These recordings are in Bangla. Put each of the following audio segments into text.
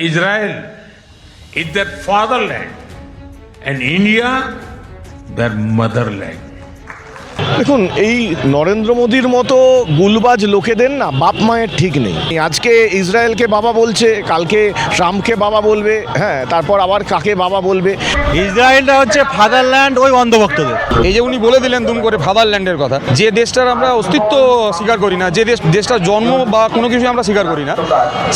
Israel is their fatherland and India their motherland. দেখুন, এই নরেন্দ্র মোদীর মতো গুলবাজ লোকেদের না বাপ মায়ের ঠিক নেই। আজকে ইসরায়েলকে বাবা বলছে, কালকে ট্রাম্পকে বাবা বলবে, হ্যাঁ, তারপর আবার কাকে বাবা বলবে। ইসরায়েলটা হচ্ছে ফাদারল্যান্ড ওই অন্ধভক্তদের। এই যে উনি বলে দিলেন দুম করে ফাদারল্যান্ডের কথা, যে দেশটার আমরা অস্তিত্ব স্বীকার করি না, যে দেশটার জন্ম বা কোনো কিছু আমরা স্বীকার করি না,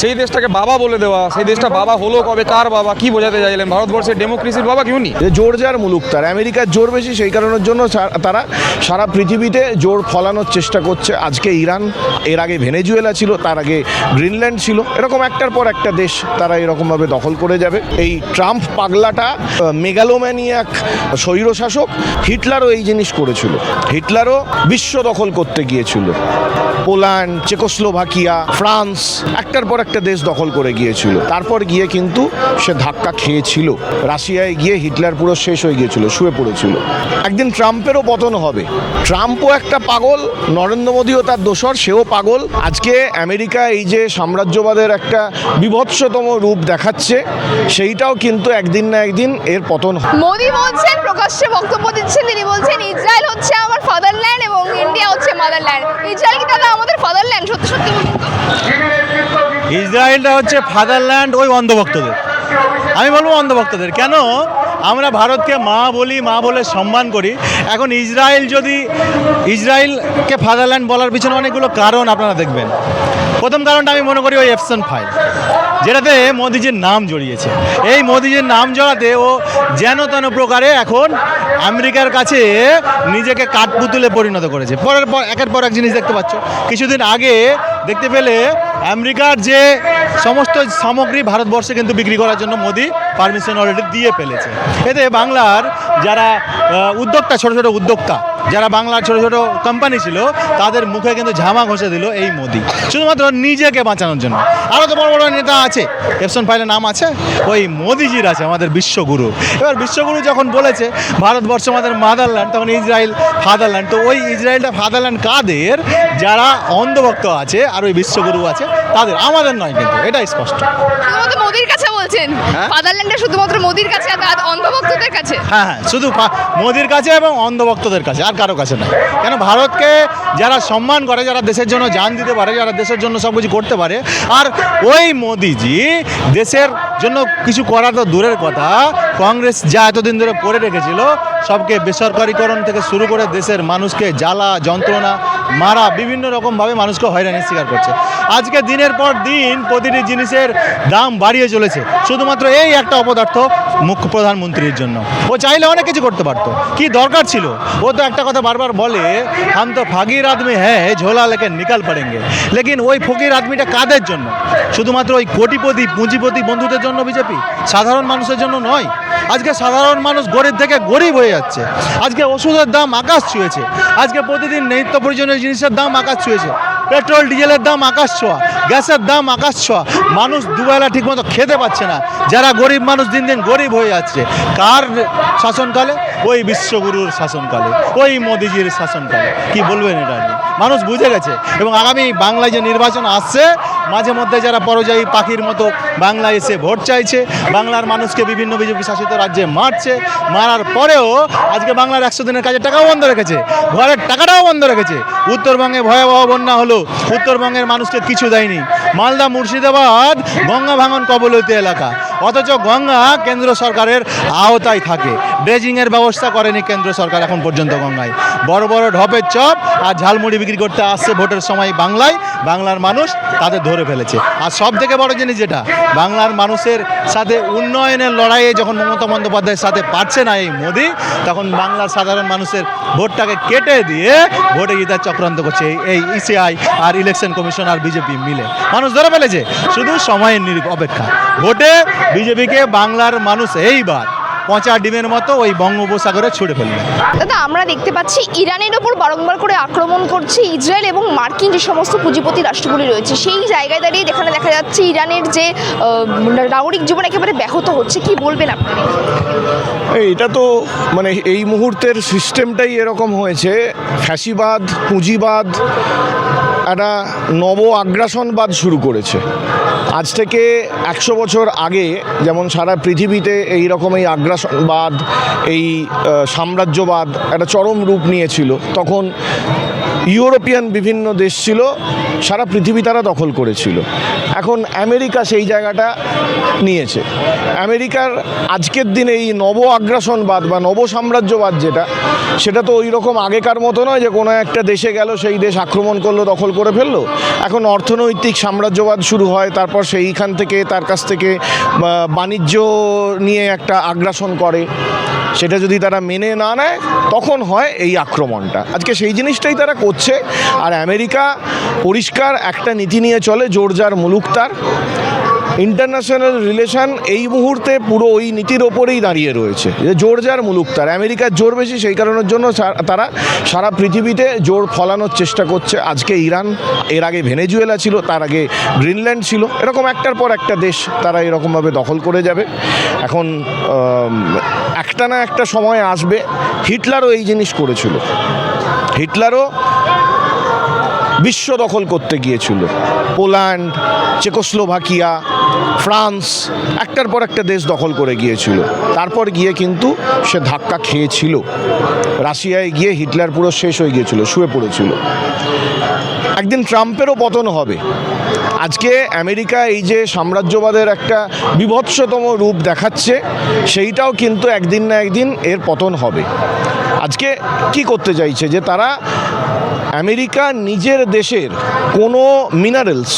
সেই দেশটাকে বাবা বলে দেওয়া, সেই দেশটা বাবা হলো কবে, কার বাবা, কি বোঝাতে চাইলেন? ভারতবর্ষের ডেমোক্রেসির বাবা কি উনি? যে জোর যার মুলুক তার, আমেরিকার জোর বেশি, সেই কারণের জন্য তারা সারা পৃথিবীতে জোর ফলানোর চেষ্টা করছে। আজকে ইরান, এর আগে ভেনেজুয়েলা ছিল, তার আগে গ্রিনল্যান্ড ছিল, এরকম একটার পর একটা দেশ তারা এরকমভাবে দখল করে যাবে। এই ট্রাম্প পাগলাটা মেগালোম্যানিয়াক স্বৈরশাসক। হিটলারও এই জিনিস করেছিল। হিটলারও বিশ্ব দখল করতে গিয়েছিল, পোল্যান্ড, চেকোস্লোভাকিয়া, ফ্রান্স, একটার পর একটা দেশ দখল করে গিয়েছিল। তারপর গিয়ে কিন্তু সে ধাক্কা খেয়েছিল। রাশিয়ায় গিয়ে হিটলার পুরো শেষ হয়ে গিয়েছিল, শুয়ে পড়েছিল। একদিন ট্রাম্পেরও পতন হবে। ট্রাম্পও একটা পাগল, নরেন্দ্র মোদীও তার দোসর, সেও পাগল। আজকে আমেরিকা এই যে সাম্রাজ্যবাদের একটা বিভৎসতম রূপ দেখাচ্ছে, সেইটাও কিন্তু একদিন না একদিন এর পতন হবে। মোদী বলছেন, প্রকাশ্যে বক্তব্য দিচ্ছেন, তিনি বলছেন ইসরায়েল হচ্ছে আমার ফাদারল্যান্ড এবং ইন্ডিয়া হচ্ছে মাদারল্যান্ড। ইসরায়েল কি তাহলে আমাদের ফাদারল্যান্ড? সত্যি সত্যি বলুন তো। ইসরায়েলটা হচ্ছে ফাদারল্যান্ড ওই অন্ধভক্তদের। আমি বলবো অন্ধভক্তদের। কেন? আমরা ভারতকে মা বলি, মা বলে সম্মান করি। এখন ইসরায়েলকে ফাদারল্যান্ড বলার পিছনে অনেকগুলো কারণ আপনারা দেখবেন। প্রথম কারণটা আমি মনে করি ওই এফসন ফাইল, যেটাতে মোদিজির নাম জড়িয়েছে। এই মোদিজির নাম জড়াতে ও যেন তেন প্রকারে এখন আমেরিকার কাছে নিজেকে কাঠপুতুলে পরিণত করেছে। পরের পর একের পর এক জিনিস দেখতে পাচ্ছ। কিছুদিন আগে দেখতে পেলে আমেরিকার যে সমস্ত সামগ্রী ভারতবর্ষে কিন্তু বিক্রি করার জন্য মোদি পারমিশন অলরেডি দিয়ে ফেলেছে। এতে বাংলার যারা উদ্যোক্তা, ছোট ছোট উদ্যোক্তা, যারা বাংলার ছোট ছোট কোম্পানি ছিল, তাদের মুখে কিন্তু ঝামা ঘষে দিল এই মোদি, শুধুমাত্র নিজেকে বাঁচানোর জন্য। আরও তো বড় বড় নেতা আছে, এফসন ফাইলের নাম আছে, ওই মোদিজির আছে, আমাদের বিশ্বগুরু। এবার বিশ্বগুরু যখন বলেছে ভারতবর্ষ আমাদের মাদারল্যান্ড, তখন ইসরায়েল ফাদারল্যান্ড। তো ওই ইসরায়েলটা ফাদারল্যান্ড কাদের? যারা অন্ধভক্ত আছে আর ওই বিশ্বগুরু আছে তাদের, আমাদের নয় কিন্তু, এটাই স্পষ্ট। শুধুমাত্র মোদির কাছে বলছেন ফাদারল্যান্ডটা, শুধুমাত্র মোদির কাছে আর অন্ধভক্তদের কাছে? হ্যাঁ, শুধু মোদির কাছে এবং অন্ধভক্তদের কাছে, আর কারো কাছে নয়। কেন? ভারতকে যারা সম্মান করে, যারা দেশের জন্য জান দিতে পারে, যারা দেশের জন্য সব কিছু করতে পারে, আর ওই মোদিজি দেশের জন্য কিছু করা তো দূরের কথা, কংগ্রেস যা এতদিন ধরে করে রেখেছিল, সবকে বেসরকারিকরণ থেকে শুরু করে দেশের মানুষকে জ্বালা যন্ত্রণা মারা, বিভিন্ন রকমভাবে মানুষকে হয়রানির শিকার করছে। আজকে দিনের পর দিন প্রতিটি জিনিসের দাম বাড়িয়ে চলেছে, শুধুমাত্র এই একটা অপদার্থ মুখ্য প্রধানমন্ত্রীর জন্য। ও চাইলে অনেক কিছু করতে পারতো, কি দরকার ছিল? ও তো একটা কথা বারবার বলে, হাম তো ফাকির আদমি হ্যাঁ, ঝোলা লেকে নিকাল পড়েঙ্গে। লেকিন ওই ফকির আদমিটা কাদের জন্য? শুধুমাত্র ওই কোটিপতি পুঁজিপতি বন্ধুদের জন্য বিজেপি? সাধারণ মানুষের জন্য নয়। আজকে সাধারণ মানুষ গরিব থেকে গরিব হয়ে যাচ্ছে। আজকে ওষুধের দাম আকাশ ছুঁয়েছে। আজকে প্রতিদিন নিত্য প্রয়োজনীয় জিনিসের দাম আকাশ ছুঁয়েছে। পেট্রোল ডিজেলের দাম আকাশ ছোঁয়া, গ্যাসের দাম আকাশ ছোঁয়া। মানুষ দুবেলা ঠিকমতো খেতে পাচ্ছে না। যারা গরিব মানুষ দিন দিন গরিব হয়ে যাচ্ছে। কার শাসনকালে? ওই বিশ্বগুরুর শাসনকালে, ওই মোদিজির শাসনকালে। কি বলবেন এটা নিয়ে? মানুষ বুঝে গেছে। এবং আগামী বাংলায় যে নির্বাচন আসছে, মাঝে মধ্যে যারা পরাজয়ী পাখির মতো বাংলায় এসে ভোট চাইছে, বাংলার মানুষকে বিভিন্ন বিজেপি শাসিত রাজ্যে মারছে, মারার পরেও আজকে বাংলার 100 দিনের কাজের টাকাও বন্ধ রেখেছে, ঘরের টাকাটাও বন্ধ রেখেছে। উত্তরবঙ্গে ভয়াবহ বন্যা হলো, উত্তরবঙ্গের মানুষকে কিছু দেয়নি। মালদা মুর্শিদাবাদ গঙ্গা ভাঙন কবলিত এলাকা, অথচ গঙ্গা কেন্দ্র সরকারের আওতায় থাকে। ড্রেজিংয়ের ব্যবস্থা করেনি কেন্দ্র সরকার এখন পর্যন্ত গঙ্গায়। বড় বড় ঢপের চপ আর ঝালমুড়ি বিক্রি করতে আসছে ভোটের সময় বাংলায়, বাংলার মানুষ তাদের ধরে ফেলেছে। আর সব থেকে বড় জিনিস যেটা, বাংলার মানুষের সাথে উন্নয়নের লড়াইয়ে যখন মমতা বন্দ্যোপাধ্যায়ের সাথে পারছে না এই মোদি, তখন বাংলার সাধারণ মানুষের ভোটটাকে কেটে দিয়ে ভোটে জিতার চক্রান্ত করছে এই ইসিআই আর ইলেকশন কমিশন আর বিজেপি মিলে। মানুষ ধরে ফেলেছে, শুধু সময়ের অপেক্ষা। ভোটে বিজেপিকে বাংলার মানুষ এইবার পচা ডিমের মতো ওই বঙ্গোপসাগরে ছুড়ে ফেলবে। দাদা, আমরা দেখতে পাচ্ছি ইরানের ওপর বারংবার করে আক্রমণ করছে ইসরায়েল এবং মার্কিন যে সমস্ত পুঁজিপতি রাষ্ট্রগুলি রয়েছে। সেই জায়গায় দাঁড়িয়ে যেখানে দেখা যাচ্ছে ইরানের যে নাগরিক জীবন একেবারে ব্যাহত হচ্ছে, কি বলবেন আপনি? এটা তো মানে এই মুহূর্তের সিস্টেমটাই এরকম হয়েছে। ফ্যাসিবাদ, পুঁজিবাদ একটা নব আগ্রাসনবাদ শুরু করেছে। আজ থেকে 100 বছর আগে যেমন সারা পৃথিবীতে এই রকম এই আগ্রাসনবাদ, এই সাম্রাজ্যবাদ একটা চরম রূপ নিয়েছিল, তখন ইউরোপিয়ান বিভিন্ন দেশ ছিল, সারা পৃথিবী তারা দখল করেছিল। এখন আমেরিকা সেই জায়গাটা নিয়েছে। আমেরিকার আজকের দিনে এই নব আগ্রাসনবাদ বা নব সাম্রাজ্যবাদ সেটা তো ওই রকম আগেকার মতো নয় যে কোনো একটা দেশে গেল, সেই দেশ আক্রমণ করলো, দখল করে ফেললো। এখন অর্থনৈতিক সাম্রাজ্যবাদ শুরু হয়, তারপর সেইখান থেকে তার কাছ থেকে বাণিজ্য নিয়ে একটা আগ্রাসন করে। সেটা যদি তারা মেনে না নেয় তখন হয় এই আক্রমণটা। আজকে সেই জিনিসটাই তারা করছে। আর আমেরিকা পরিষ্কার একটা নীতি নিয়ে চলে, জোর যার মুলুক তার। ইন্টারন্যাশনাল রিলেশন এই মুহূর্তে পুরো ওই নীতির ওপরেই দাঁড়িয়ে রয়েছে যে জোর যার মুলুক তার। আমেরিকার জোর বেশি, সেই কারণের জন্য তারা সারা পৃথিবীতে জোর ফলানোর চেষ্টা করছে। আজকে ইরান, এর আগে ভেনেজুয়েলা ছিল, তার আগে গ্রিনল্যান্ড ছিল। এরকম একটার পর একটা দেশ তারা এরকমভাবে দখল করে যাবে। এখন একটা না একটা সময় আসবে। হিটলারও এই জিনিস করেছিল। হিটলারও বিশ্ব দখল করতে গিয়েছিল। পোল্যান্ড, চেকোস্লোভাকিয়া, ফ্রান্স, একটার পর একটা দেশ দখল করে গিয়েছিল। তারপর গিয়ে কিন্তু সে ধাক্কা খেয়েছিল। রাশিয়ায় গিয়ে হিটলার পুরো শেষ হয়ে গিয়েছিল, শুয়ে পড়েছিল। একদিন ট্রাম্পেরও পতন হবে। আজকে আমেরিকা এই যে সাম্রাজ্যবাদের একটা বীভৎসতম রূপ দেখাচ্ছে, সেইটাও কিন্তু একদিন না একদিন এর পতন হবে। আজকে কি করতে চাইছে যে তারা আমেরিকা নিজের দেশের কোনো মিনারেলস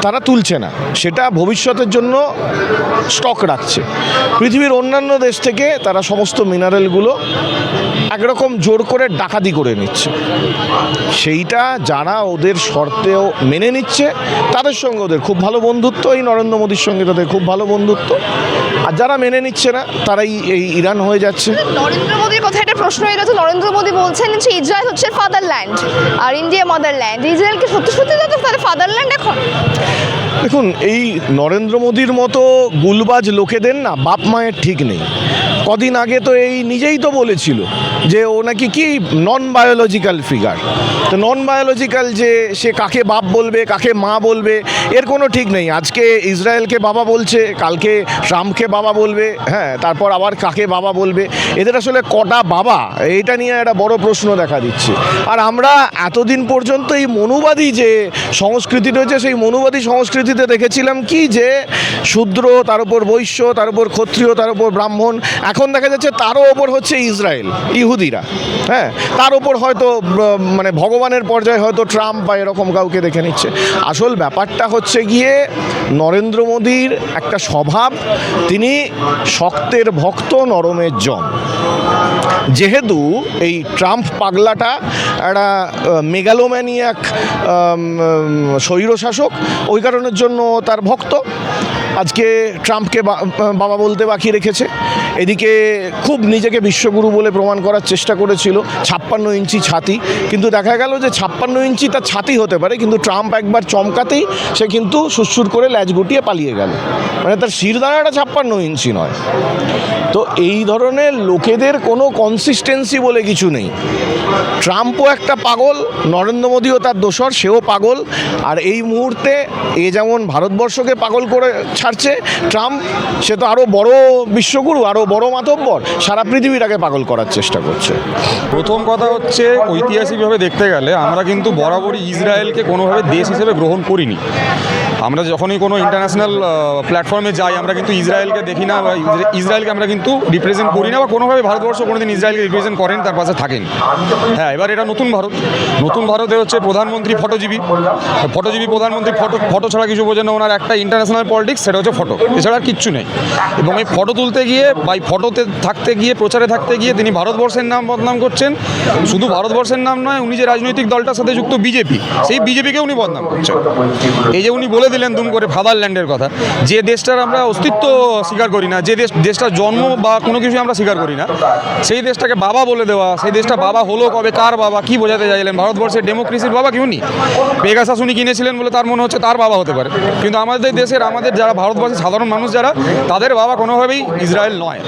তারা তুলছে না, সেটা ভবিষ্যতের জন্য স্টক রাখছে। পৃথিবীর অন্যান্য দেশ থেকে তারা সমস্ত মিনারেলগুলো একরকম জোর করে ডাকাতি করে নিচ্ছে। সেইটা যারা ওদের শর্তেও মেনে নিচ্ছে তাদের সঙ্গে ওদের খুব ভালো বন্ধুত্ব, এই নরেন্দ্র মোদীর সঙ্গে তাদের খুব ভালো বন্ধুত্ব। আর যারা মেনে নিচ্ছে না তারাই এই ইরান হয়ে যাচ্ছে। নরেন্দ্র মোদীর কথা একটা প্রশ্ন এলো, তো নরেন্দ্র মোদী বলছেন যে ইসরায়েল হচ্ছে ফাদারল্যান্ড আর ইন্ডিয়া মাদারল্যান্ড। ইসরায়েল কি সত্যি সত্যি তাদের ফাদারল্যান্ড এখন? দেখুন, এই নরেন্দ্র মোদীর মতো গুলবাজ লোকেদের না বাপ মায়ের ঠিক নেই। কদিন আগে তো এই নিজেই তো বলেছিল যে ও নাকি কি নন বায়োলজিক্যাল ফিগার। তো নন বায়োলজিক্যাল যে সে কাকে বাপ বলবে, কাকে মা বলবে, এর কোনো ঠিক নেই। আজকে ইসরায়েলকে বাবা বলছে, কালকে ট্রাম্পকে বাবা বলবে, হ্যাঁ, তারপর আবার কাকে বাবা বলবে। এদের আসলে কটা বাবা, এইটা নিয়ে একটা বড় প্রশ্ন দেখা দিচ্ছে। আর আমরা এতদিন পর্যন্ত এই মনুবাদী যে সংস্কৃতি রয়েছে, সেই মনুবাদী সংস্কৃতিতে দেখেছিলাম কি যে শূদ্র, তার উপর বৈশ্য, তার উপর ক্ষত্রিয়, তার উপর ব্রাহ্মণ। এখন দেখা যাচ্ছে তারও ওপর হচ্ছে ইসরায়েল, ইহুদিরা। হ্যাঁ, তার ওপর হয়তো মানে ভগবানের পর্যায়ে হয়তো ট্রাম্প বা এরকম কাউকে দেখে নিচ্ছে। আসল ব্যাপারটা হচ্ছে গিয়ে নরেন্দ্র মোদীর একটা স্বভাব, তিনি শক্তের ভক্ত, নরমের জন। যেহেতু এই ট্রাম্প পাগলাটা একটা মেগালোম্যানিয়াক স্বৈরশাসক, ওই কারণের জন্য তার ভক্ত। আজকে ট্রাম্পকে বাবা বলতে বাকি রেখেছে। এদিকে খুব নিজেকে বিশ্বগুরু বলে প্রমাণ করার চেষ্টা করেছিল, 56 ইঞ্চি ছাতি। কিন্তু দেখা গেল যে 56 ইঞ্চি তার ছাতি হতে পারে, কিন্তু ট্রাম্প একবার চমকাতেই সে কিন্তু সুরসুর করে ল্যাজ গুটিয়ে পালিয়ে গেল। মানে তার শিরদাঁড়াটা 56 ইঞ্চি নয়। তো এই ধরনের লোকেদের কোনো কনসিস্টেন্সি বলে কিছু নেই। ট্রাম্পও একটা পাগল, নরেন্দ্র মোদীও তার দোসর, সেও পাগল। আর এই মুহূর্তে এ যেমন ভারতবর্ষকে পাগল করে ছাড়ছে, ট্রাম্প সে তো আরও বড় বিশ্বগুরু, আরও বড় মাতব্বর, সারা পৃথিবীটাকে পাগল করার চেষ্টা করছে। প্রথম কথা হচ্ছে, ঐতিহাসিকভাবে দেখতে গেলে আমরা কিন্তু বরাবরই ইসরায়েলকে কোনোভাবে দেশ হিসেবে গ্রহণ করিনি। আমরা যখনই কোনো ইন্টারন্যাশনাল প্ল্যাটফর্মে যাই, আমরা কিন্তু ইসরায়েলকে দেখি না, বা ইসরায়েলকে আমরা কিন্তু রিপ্রেজেন্ট করি না, বা কোনোভাবে ভারতবর্ষ কোনোদিন ইসরায়েলকে রিপ্রেজেন্ট করেন, তার পাশে থাকেন। হ্যাঁ, এবার এটা নতুন ভারত। নতুন ভারতে হচ্ছে প্রধানমন্ত্রী ফটোজীবী প্রধানমন্ত্রী। ফটো ছাড়া কিছু বোঝে না ওনার। একটা ইন্টারন্যাশনাল পলিটিক্স, সেটা হচ্ছে ফটো, এছাড়া আর কিচ্ছু নেই। এবং এই ফটো তুলতে গিয়ে বা ফটোতে থাকতে গিয়ে, প্রচারে থাকতে গিয়ে তিনি ভারতবর্ষের নাম বদনাম করছেন। শুধু ভারতবর্ষের নাম নয়, উনি যে রাজনৈতিক দলটার সাথে যুক্ত বিজেপি, সেই বিজেপিকে উনি বদনাম করছেন। এই যে উনি বলে দিলেন দুম করে ফাদারল্যান্ডের কথা, যে দেশটার আমরা অস্তিত্ব স্বীকার করি না, যে দেশটার জন্ম বা কোনো কিছু আমরা স্বীকার করি না, সেই দেশটাকে বাবা বলে দেওয়া। সেই দেশটা বাবা হলো কবে, কার বাবা, কি বোঝাতে চাইলেন? ভারতবর্ষের ডেমোক্রেসির বাবা কি উনি? পেগাসাস উনি কিনেছিলেন বলে তার মনে হচ্ছে তার বাবা হতে পারে, কিন্তু আমাদের দেশের, আমাদের যারা ভারতবর্ষের সাধারণ মানুষ যারা, তাদের বাবা কোনোভাবেই ইসরায়েল নয়।